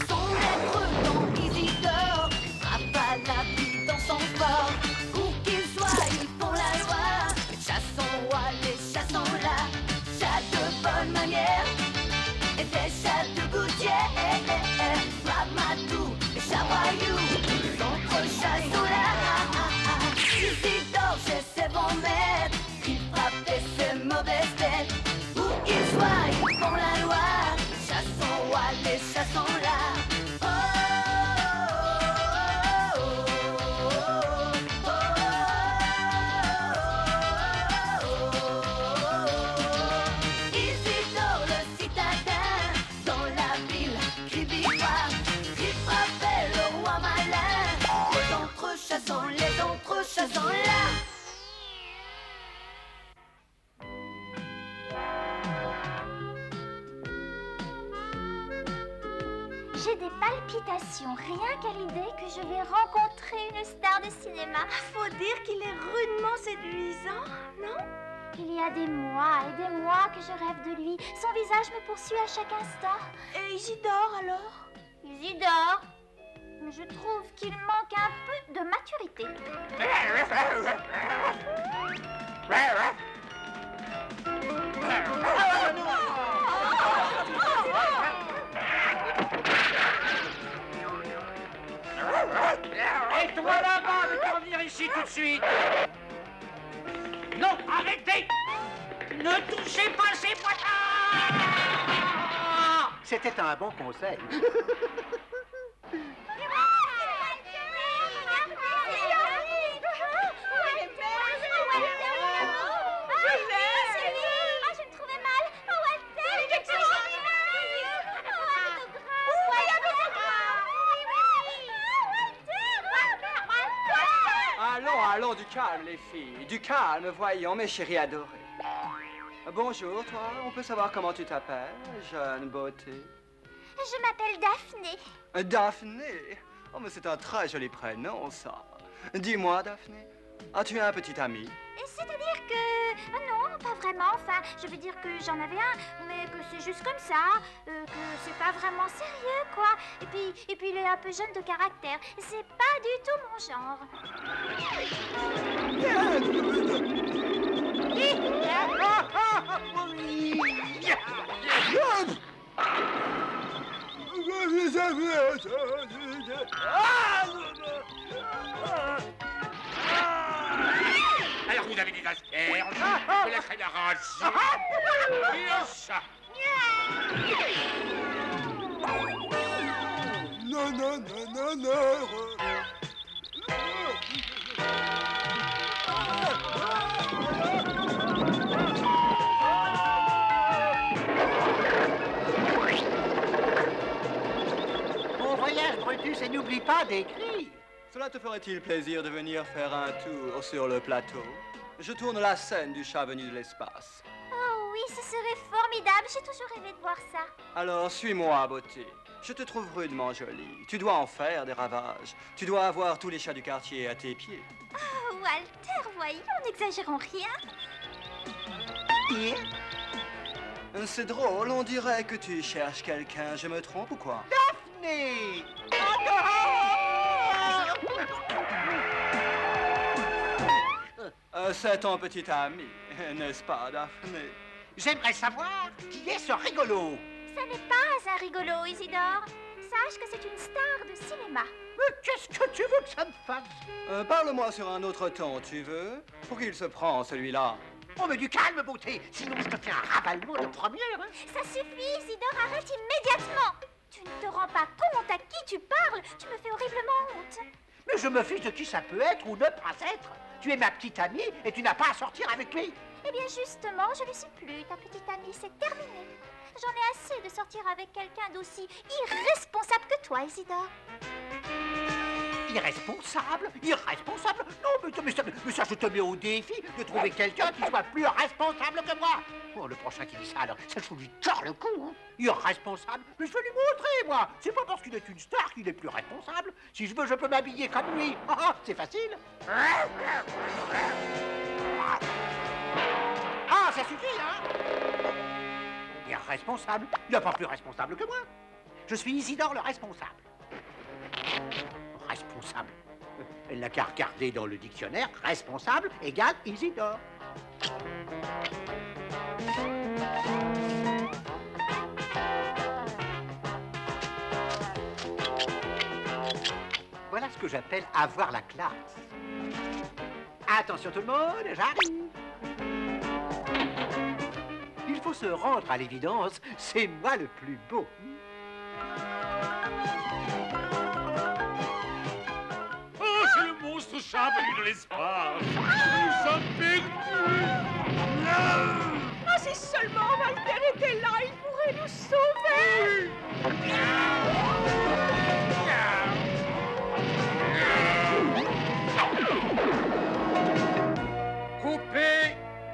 Son maître dans Isidore frappe à la vie dans son fort. Où qu'ils soient, ils font la loi. Les chats sont rois, les chats sont là. Chats de bonne manière et des chats de gouttière. Ramadou et Chabayou, les autres chats sont là. Isidore chez ses bons maîtres, il frappe ses mauvaises têtes. Où qu'ils soient, ils font la loi. Les chats sont rois, les chats sont là. Oh, oh, oh, oh, oh. Isidore le citadin, dans la ville qui vivra, qui frappait le roi malin. Les autres chats sont là. J'ai des palpitations, rien qu'à l'idée que je vais rencontrer une star de cinéma. Faut dire qu'il est rudement séduisant, non? Il y a des mois et des mois que je rêve de lui. Son visage me poursuit à chaque instant. Et Isidore, alors? Isidore, je trouve qu'il manque un peu de maturité. Et toi là-bas, de revenir ici tout de suite. Non, arrêtez. Ne touchez pas ces poissons. C'était un bon conseil. Je me trouvais mal. Oh, Walter, Allons, du calme, les filles. Du calme, voyons, mes chéris adorés. Bonjour, toi. On peut savoir comment tu t'appelles, jeune beauté? Je m'appelle Daphné. Daphné? Oh, mais c'est un très joli prénom, ça. Dis-moi, Daphné, as-tu un petit ami? C'est-à-dire que... non, pas vraiment. Enfin, je veux dire que j'en avais un, mais que c'est juste comme ça, que c'est pas vraiment sérieux, quoi. Et puis il est un peu jeune de caractère. C'est pas du tout mon genre. Alors vous avez des asperges, de la crème arrachée, et un chat. Non. Bon voyage, Brutus, et n'oublie pas d'écrire. Cela te ferait-il plaisir de venir faire un tour sur le plateau? Je tourne la scène du chat venu de l'espace. Oh oui, ce serait formidable. J'ai toujours rêvé de voir ça. Alors, suis-moi, beauté. Je te trouve rudement jolie. Tu dois en faire des ravages. Tu dois avoir tous les chats du quartier à tes pieds. Oh, Walter, voyons, n'exagérons rien. C'est drôle, on dirait que tu cherches quelqu'un. Je me trompe ou quoi? Daphné! C'est ton petit ami, n'est-ce pas, Daphné? J'aimerais savoir qui est ce rigolo. Ça n'est pas un rigolo, Isidore. Sache que c'est une star de cinéma. Mais qu'est-ce que tu veux que ça me fasse? Parle-moi sur un autre ton, tu veux? Pour qu'il se prend, celui-là. Oh, mais du calme, beauté. Sinon, je te fais un ravalement de première. Hein. Ça suffit, Isidore, arrête immédiatement. Tu ne te rends pas compte à qui tu parles. Tu me fais horriblement honte. Mais je me fiche de qui ça peut être ou ne pas être. Tu es ma petite amie et tu n'as pas à sortir avec lui. Eh bien, justement, je ne suis plus ta petite amie. C'est terminé. J'en ai assez de sortir avec quelqu'un d'aussi irresponsable que toi, Isidore. Irresponsable? Irresponsable? Non, mais ça, je te mets au défi de trouver quelqu'un qui soit plus responsable que moi. Oh, le prochain qui dit ça, alors, ça, je lui tord le cou, hein. Irresponsable? Mais je vais lui montrer, moi. C'est pas parce qu'il est une star qu'il est plus responsable. Si je veux, je peux m'habiller comme lui. C'est facile. Ah, ça suffit, hein? Irresponsable? Il n'y a pas plus responsable que moi. Je suis Isidore le responsable. Responsable? Elle n'a qu'à regarder dans le dictionnaire. Responsable égale Isidore. Voilà ce que j'appelle avoir la classe. Attention tout le monde, j'arrive. Il faut se rendre à l'évidence, c'est moi le plus beau. Oh, c'est le monstre chat venu de l'espace. Nous sommes perdus. Ah, si seulement Walter était là, il pourrait nous sauver.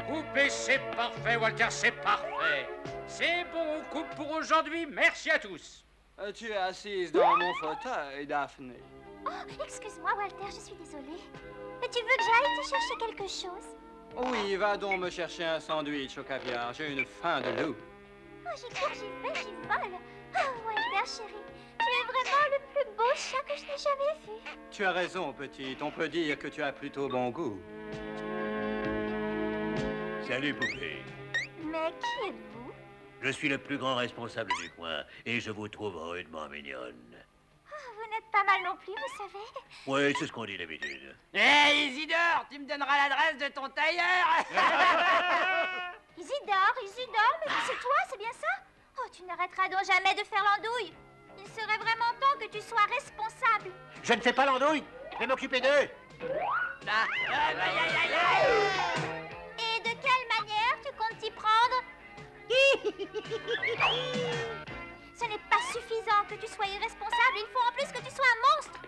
Coupez, c'est parfait, Walter, c'est parfait. C'est bon, on coupe pour aujourd'hui. Merci à tous. Tu es assise dans mon fauteuil, Daphné. Oh, excuse-moi, Walter, je suis désolée. Mais tu veux que j'aille te chercher quelque chose? Oui, va donc me chercher un sandwich au caviar. J'ai une faim de loup. Oh, j'y cours, j'y vais, j'y vole. Oh, Walter, chérie, tu es vraiment le plus beau chat que je n'ai jamais vu. Tu as raison, petite. On peut dire que tu as plutôt bon goût. Salut, poupée. Mais qui êtes-vous? Je suis le plus grand responsable du coin et je vous trouve rudement mignonne. Oh, vous n'êtes pas mal non plus, vous savez. Oui, c'est ce qu'on dit d'habitude. Hé, Isidore, tu me donneras l'adresse de ton tailleur. Isidore, mais c'est toi, c'est bien ça? Oh, tu n'arrêteras donc jamais de faire l'andouille. Il serait vraiment temps que tu sois responsable. Je ne fais pas l'andouille, je vais m'occuper d'eux. Et de quelle manière tu comptes t'y prendre? Ce n'est pas suffisant que tu sois irresponsable, il faut en plus que tu sois un monstre.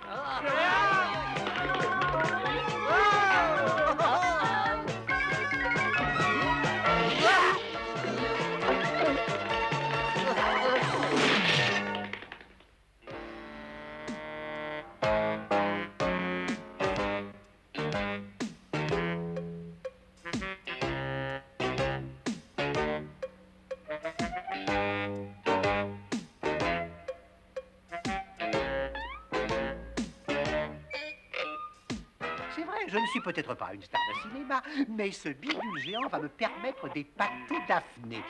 C'est vrai, je ne suis peut-être pas une star de cinéma, mais ce bidule géant va me permettre d'épater Daphné.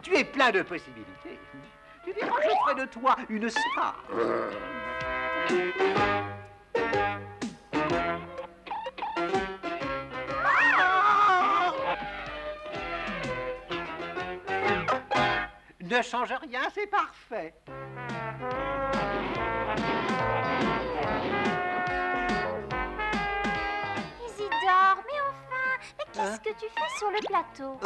Tu es plein de possibilités. Tu verras, je ferai de toi une star. Ne change rien, c'est parfait. Isidore, mais enfin, mais qu'est-ce que tu fais sur le plateau?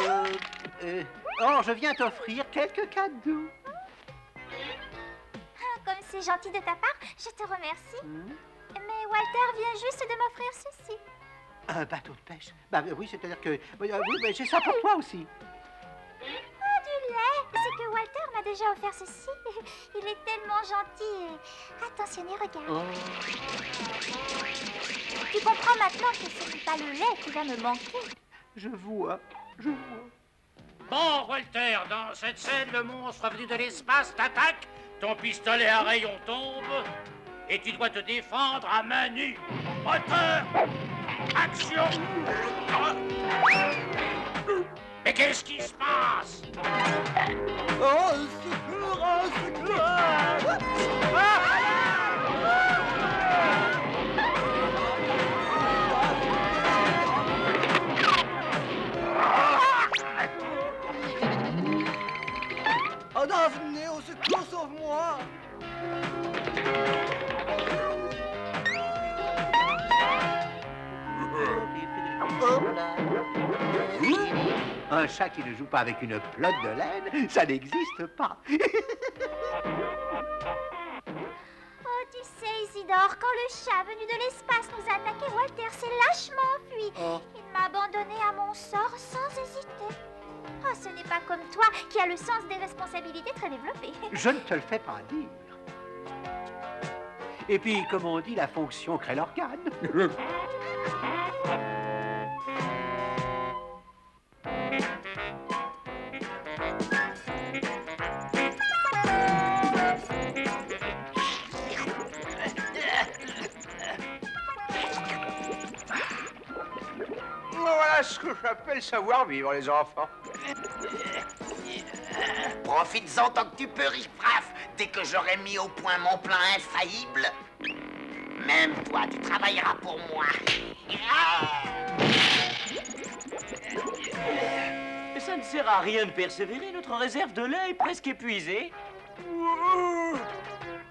Oh, je viens t'offrir quelques cadeaux. Ah, comme c'est gentil de ta part, je te remercie. Mais Walter vient juste de m'offrir ceci. Un bateau de pêche? Bah oui, c'est-à-dire que... oui, mais j'ai ça pour toi aussi. Oh, du lait! C'est que Walter m'a déjà offert ceci. Il est tellement gentil et attentionné, regarde. Tu comprends maintenant que ce n'est pas le lait qui va me manquer. Je vois. Bon, Walter, dans cette scène, le monstre venu de l'espace t'attaque, ton pistolet à rayon tombe, et tu dois te défendre à main nue. Moteur! Action! Mais qu'est-ce qui se passe? Oh, secours, oh, secours! Oh, Daphné, au secours, sauve-moi! Un chat qui ne joue pas avec une pelote de laine, ça n'existe pas. Oh, tu sais, Isidore, quand le chat venu de l'espace nous a attaqué, Walter s'est lâchement enfui. Oh. Il m'a abandonné à mon sort sans hésiter. Oh, ce n'est pas comme toi qui as le sens des responsabilités très développé. Je ne te le fais pas dire. Et puis, comme on dit, la fonction crée l'organe. Voilà ce que j'appelle savoir-vivre, les enfants. Profites-en tant que tu peux, riff-raff, dès que j'aurai mis au point mon plan infaillible. Même toi, tu travailleras pour moi. Ça ne sert à rien de persévérer, notre réserve de lait est presque épuisée.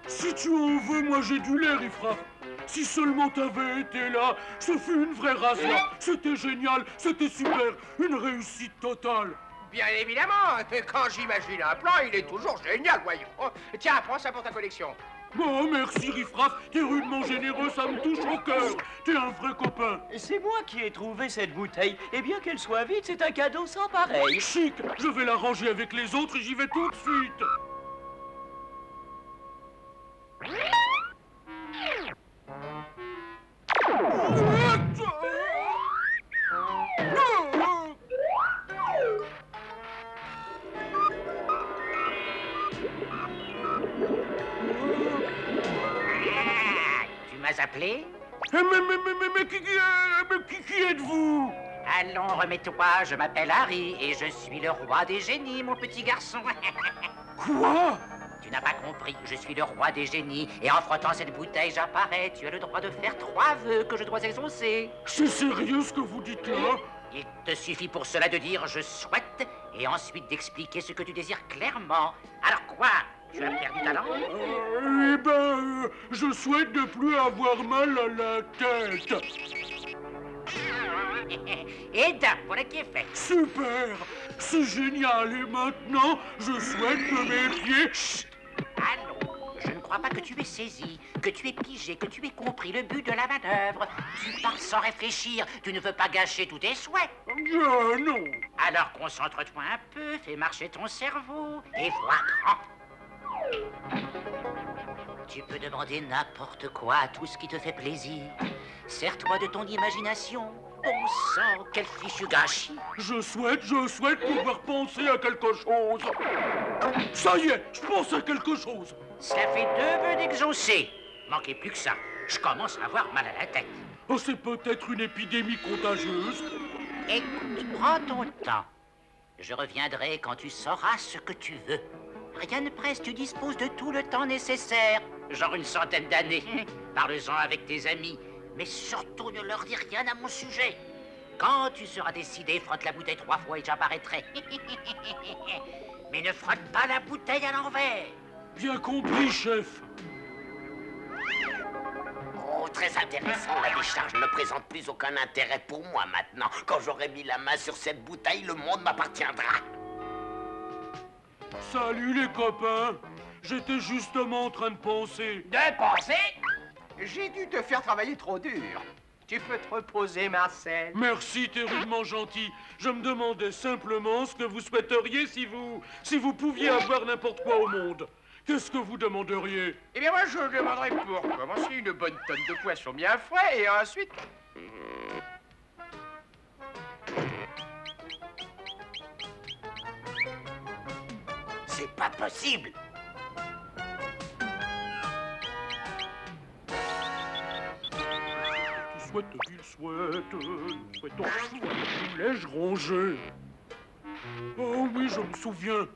Si tu en veux, moi j'ai du lait, riff-raff. Si seulement t'avais été là, ce fut une vraie race là. C'était génial, c'était super, une réussite totale. Bien évidemment, quand j'imagine un plan, il est toujours génial, voyons. Tiens, prends ça pour ta collection. Oh, merci, riff-raff, t'es rudement généreux, ça me touche au cœur. T'es un vrai copain. C'est moi qui ai trouvé cette bouteille. Et bien qu'elle soit vide, c'est un cadeau sans pareil. Chic, je vais la ranger avec les autres et j'y vais tout de suite. Tu m'as appelé? Mais qui êtes-vous? Allons, remets-toi, je m'appelle Harry et je suis le roi des génies, mon petit garçon. Quoi? Tu n'as pas compris, je suis le roi des génies et en frottant cette bouteille, j'apparais. Tu as le droit de faire 3 vœux que je dois exaucer. C'est sérieux ce que vous dites là? Il te suffit pour cela de dire « je souhaite » et ensuite d'expliquer ce que tu désires clairement. Alors quoi? Tu as perdu ta langue? Je souhaite ne plus avoir mal à la tête. Et d'un, voilà qui est fait. Super! C'est génial! Et maintenant, je souhaite que mes pieds... Chut! Allons, je ne crois pas que tu aies saisi, que tu aies pigé, que tu aies compris le but de la manœuvre. Tu pars sans réfléchir, tu ne veux pas gâcher tous tes souhaits. Non! Alors concentre-toi un peu, fais marcher ton cerveau et vois grand. Tu peux demander n'importe quoi, tout ce qui te fait plaisir. Sers-toi de ton imagination. Bon sang, quel fichu gâchis. Je souhaite pouvoir penser à quelque chose. Ça y est, je pense à quelque chose. Ça fait 2 vœux d'exaucer. Manquez plus que ça. Je commence à avoir mal à la tête. Oh, c'est peut-être une épidémie contagieuse. Écoute, prends ton temps. Je reviendrai quand tu sauras ce que tu veux. Rien ne presse, tu disposes de tout le temps nécessaire. Genre une centaine d'années. Parle-en avec tes amis. Mais surtout, ne leur dis rien à mon sujet. Quand tu seras décidé, frotte la bouteille 3 fois et j'apparaîtrai. Mais ne frotte pas la bouteille à l'envers. Bien compris, chef. Oh, très intéressant. La décharge ne présente plus aucun intérêt pour moi maintenant. Quand j'aurai mis la main sur cette bouteille, le monde m'appartiendra. Salut les copains. J'étais justement en train de penser. De penser? J'ai dû te faire travailler trop dur. Tu peux te reposer, Marcel. Merci, t'es rudement gentil. Je me demandais simplement ce que vous souhaiteriez si vous pouviez avoir n'importe quoi au monde. Qu'est-ce que vous demanderiez? Eh bien, moi, je demanderais pour commencer une bonne tonne de poisson bien frais et ensuite... C'est pas possible. Qu'il souhaite, nous souhaitons du lait rongé. Oh oui, je me souviens.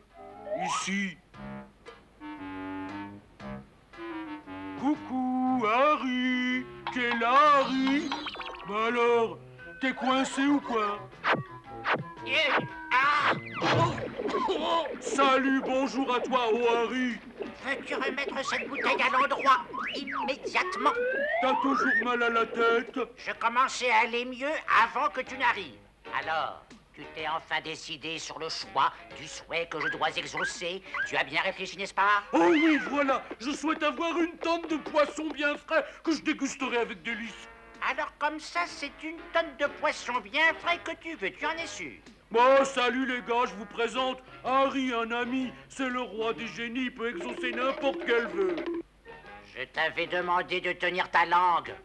Ici. Coucou, Harry. T'es là, Harry? Bah alors, t'es coincé ou quoi? Salut, bonjour à toi, oh Harry. Veux-tu remettre cette bouteille à l'endroit immédiatement? T'as toujours mal à la tête? Je commençais à aller mieux avant que tu n'arrives. Alors, Tu t'es enfin décidé sur le choix du souhait que je dois exaucer. Tu as bien réfléchi, n'est-ce pas? Oh oui, voilà. Je souhaite avoir une tonne de poissons bien frais que je dégusterai avec délice. Alors comme ça, c'est une tonne de poissons bien frais que tu veux, tu en es sûr? Bon, salut les gars, je vous présente Harry, un ami. C'est le roi des génies, il peut exaucer n'importe quel vœu. Je t'avais demandé de tenir ta langue.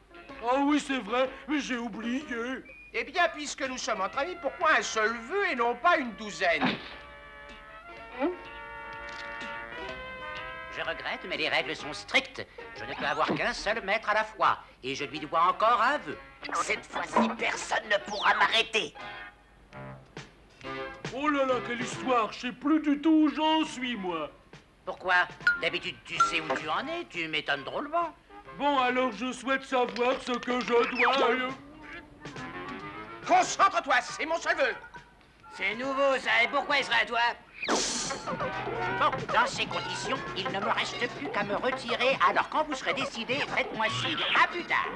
Ah oui, c'est vrai, mais j'ai oublié. Eh bien, puisque nous sommes entre amis, pourquoi un seul vœu et non pas une douzaine? Je regrette, mais les règles sont strictes. Je ne peux avoir qu'un seul maître à la fois, et je lui dois encore un vœu. Cette fois-ci, personne ne pourra m'arrêter. Oh là là, quelle histoire. Je sais plus du tout où j'en suis, moi. Pourquoi? D'habitude, tu sais où tu en es, tu m'étonnes drôlement. Bon, alors je souhaite savoir ce que je dois... Concentre-toi, c'est mon seul vœu. C'est nouveau, ça, et pourquoi il serait à toi? Bon, dans ces conditions, il ne me reste plus qu'à me retirer, alors quand vous serez décidé, faites-moi signe. À plus tard.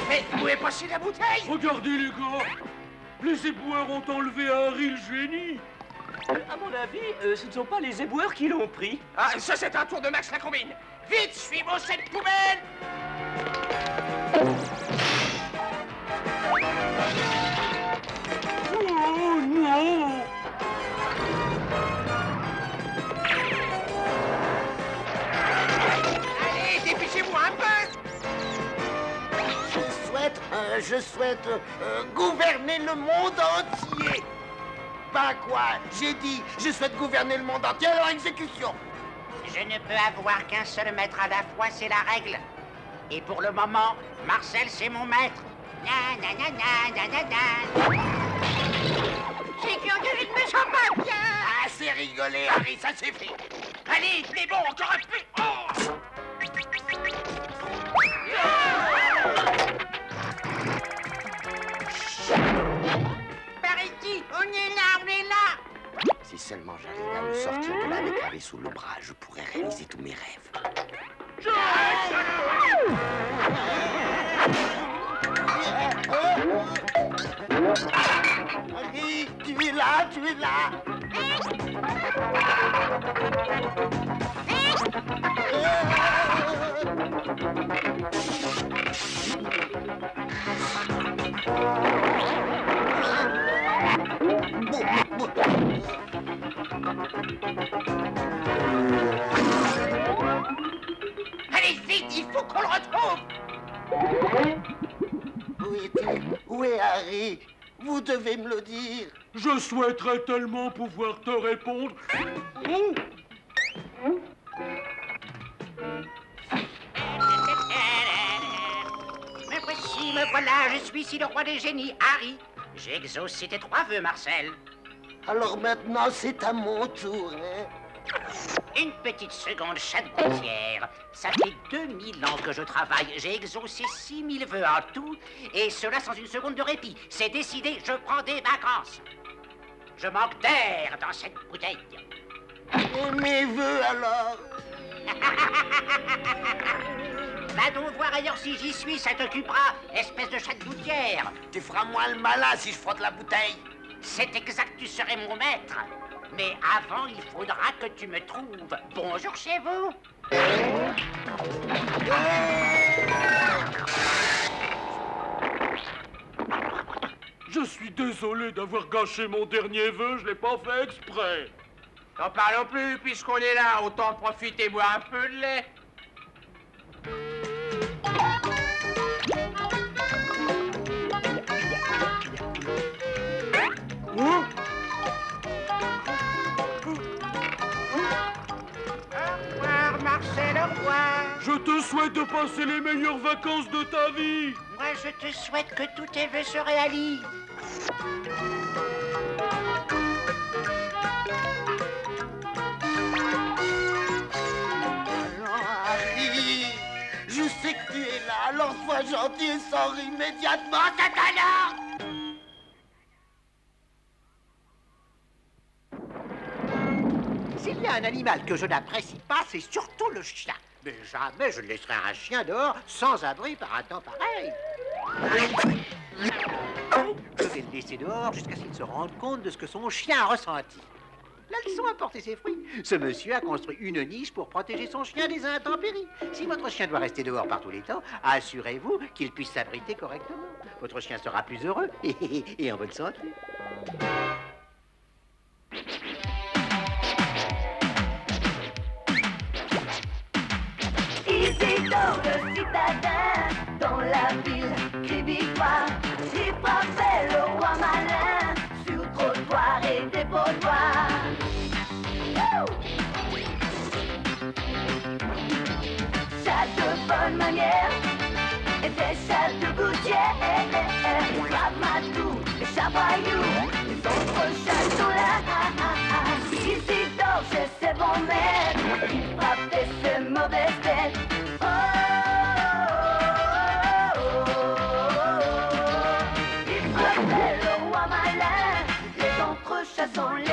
Mais où est passée la bouteille? Regardez, les gars. Les éboueurs ont enlevé Harry le génie. À mon avis, ce ne sont pas les éboueurs qui l'ont pris. Ah, ça c'est un tour de Max la combine. Vite, suis-moi cette poubelle. Oh non! Allez, dépêchez-vous un peu. Je souhaite gouverner le monde entier. Bah quoi? J'ai dit, je souhaite gouverner le monde entier en exécution. Je ne peux avoir qu'un seul maître à la fois, c'est la règle. Et pour le moment, Marcel, c'est mon maître. Na na na na na na na. C'est curieux, je ne me sens pas bien. Assez rigolé, Harry, ça suffit. Allez, mais bon, encore un peu. Oh. Par ici, on est là, on est là. Si seulement j'arrivais à me sortir de là avec Harry sous le bras, je pourrais réaliser tous mes rêves. Harry, tu es là, tu es là. Allez, vite, il faut qu'on le retrouve. Où est-il? Où est Harry? Vous devez me le dire. Je souhaiterais tellement pouvoir te répondre. Me voici, me voilà, je suis ici le roi des génies, Harry. J'ai exaucé tes 3 vœux, Marcel. Alors maintenant, c'est à mon tour, hein? Une petite seconde, chatte gouttière. Ça fait 2000 ans que je travaille. J'ai exaucé 6000 vœux en tout, et cela sans une seconde de répit. C'est décidé, je prends des vacances. Je manque d'air dans cette bouteille. Et mes vœux, alors? Va donc voir ailleurs si j'y suis, ça t'occupera, espèce de chatte gouttière. Tu feras moins le malin si je frotte la bouteille. C'est exact, tu serais mon maître. Mais avant, il faudra que tu me trouves. Bonjour chez vous. Je suis désolé d'avoir gâché mon dernier vœu, je l'ai pas fait exprès. N'en parlons plus, puisqu'on est là, autant profiter boire un peu de lait. Au revoir, Marcel, au revoir. Je te souhaite de passer les meilleures vacances de ta vie. Moi, je te souhaite que tous tes vœux se réalisent. Harry, je sais que tu es là, alors sois gentil et sors immédiatement, Catala! S'il y a un animal que je n'apprécie pas, c'est surtout le chien. Mais jamais je ne laisserai un chien dehors sans abri par un temps pareil. Je vais le laisser dehors jusqu'à ce qu'il se rende compte de ce que son chien a ressenti. La leçon a porté ses fruits. Ce monsieur a construit une niche pour protéger son chien des intempéries. Si votre chien doit rester dehors par tous les temps, assurez-vous qu'il puisse s'abriter correctement. Votre chien sera plus heureux et en bonne santé. Isidore le citadin, dans la ville crie victoire. J'y frappais le roi malin, sur trottoir et dépotoir. Chat de bonne manière, et des chats de gouttière. Ramatou et Chaboyou, les autres chats sont là. Isidore, c'est ses bons maîtres, il frappait ses mauvaises têtes. Il frappait le roi malin, les autres chats sont là.